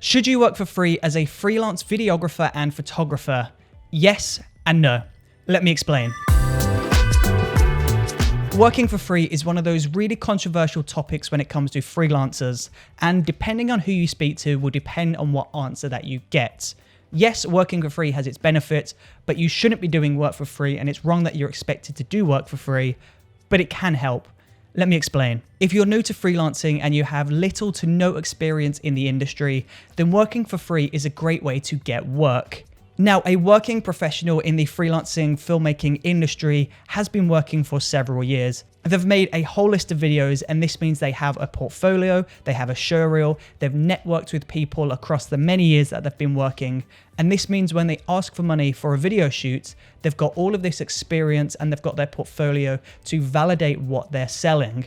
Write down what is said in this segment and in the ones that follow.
Should you work for free as a freelance videographer and photographer? Yes and no. Let me explain. Working for free is one of those really controversial topics when it comes to freelancers, and depending on who you speak to will depend on what answer that you get. Yes, working for free has its benefits, but you shouldn't be doing work for free, and it's wrong that you're expected to do work for free, but it can help. Let me explain. If you're new to freelancing and you have little to no experience in the industry, then working for free is a great way to get work. Now, a working professional in the freelancing filmmaking industry has been working for several years. They've made a whole list of videos, and this means they have a portfolio, they have a showreel, they've networked with people across the many years that they've been working. And this means when they ask for money for a video shoot, they've got all of this experience and they've got their portfolio to validate what they're selling.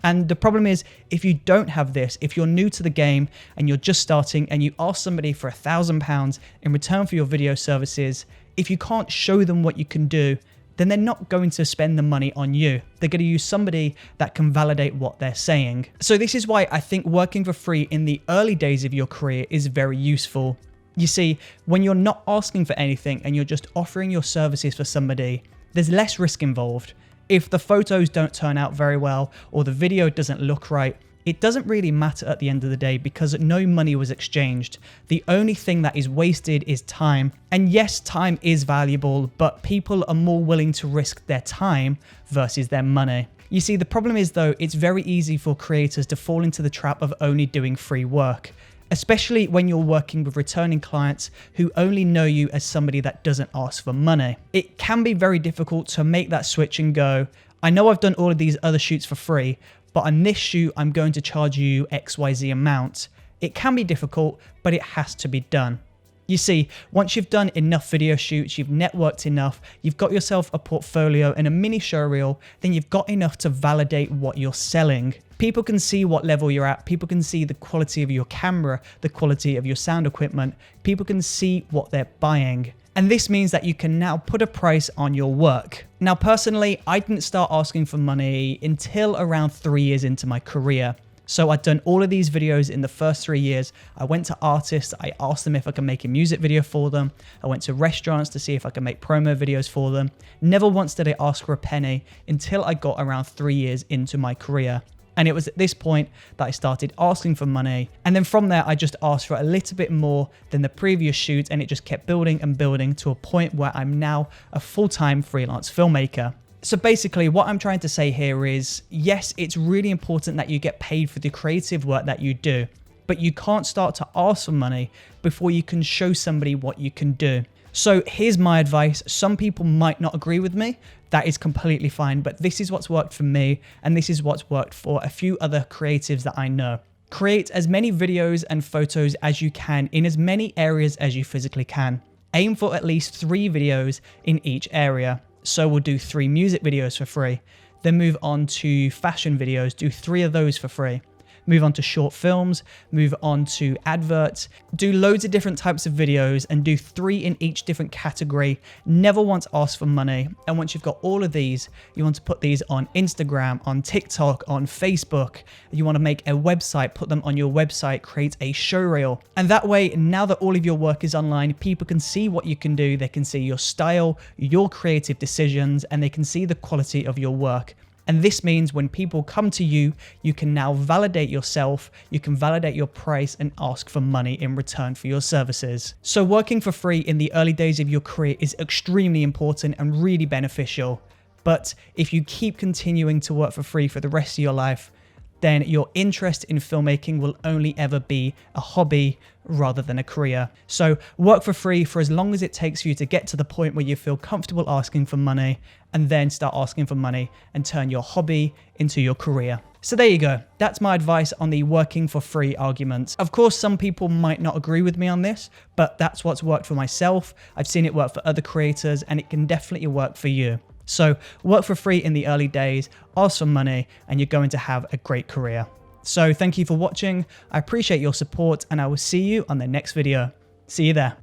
And the problem is, if you don't have this, if you're new to the game and you're just starting and you ask somebody for £1,000 in return for your video services, if you can't show them what you can do, then they're not going to spend the money on you. They're going to use somebody that can validate what they're saying. So this is why I think working for free in the early days of your career is very useful. You see, when you're not asking for anything and you're just offering your services for somebody, there's less risk involved. If the photos don't turn out very well or the video doesn't look right, it doesn't really matter at the end of the day because no money was exchanged. The only thing that is wasted is time. And yes, time is valuable, but people are more willing to risk their time versus their money. You see, the problem is though, it's very easy for creators to fall into the trap of only doing free work, especially when you're working with returning clients who only know you as somebody that doesn't ask for money. It can be very difficult to make that switch and go, I know I've done all of these other shoots for free, but on this shoot, I'm going to charge you XYZ amount. It can be difficult, but it has to be done. You see, once you've done enough video shoots, you've networked enough, you've got yourself a portfolio and a mini showreel, then you've got enough to validate what you're selling. People can see what level you're at. People can see the quality of your camera, the quality of your sound equipment. People can see what they're buying. And this means that you can now put a price on your work. Now, personally, I didn't start asking for money until around 3 years into my career. So I'd done all of these videos in the first 3 years. I went to artists, I asked them if I could make a music video for them. I went to restaurants to see if I could make promo videos for them. Never once did I ask for a penny until I got around 3 years into my career. And it was at this point that I started asking for money. And then from there, I just asked for a little bit more than the previous shoot. And it just kept building and building to a point where I'm now a full-time freelance filmmaker. So basically what I'm trying to say here is, yes, it's really important that you get paid for the creative work that you do, but you can't start to ask for money before you can show somebody what you can do. So here's my advice. Some people might not agree with me. That is completely fine, but this is what's worked for me, and this is what's worked for a few other creatives that I know. Create as many videos and photos as you can in as many areas as you physically can. Aim for at least 3 videos in each area. So we'll do 3 music videos for free. Then move on to fashion videos, do 3 of those for free. Move on to short films, move on to adverts, do loads of different types of videos and do 3 in each different category. Never once ask for money. And once you've got all of these, you want to put these on Instagram, on TikTok, on Facebook. You want to make a website, put them on your website, create a showreel. And that way, now that all of your work is online, people can see what you can do. They can see your style, your creative decisions, and they can see the quality of your work. And this means when people come to you, you can now validate yourself, you can validate your price and ask for money in return for your services. So working for free in the early days of your career is extremely important and really beneficial. But if you keep continuing to work for free for the rest of your life, then your interest in filmmaking will only ever be a hobby rather than a career. So work for free for as long as it takes for you to get to the point where you feel comfortable asking for money, and then start asking for money and turn your hobby into your career. So there you go. That's my advice on the working for free argument. Of course, some people might not agree with me on this, but that's what's worked for myself. I've seen it work for other creators, and it can definitely work for you. So work for free in the early days, ask for money, and you're going to have a great career. So thank you for watching. I appreciate your support, and I will see you on the next video. See you there.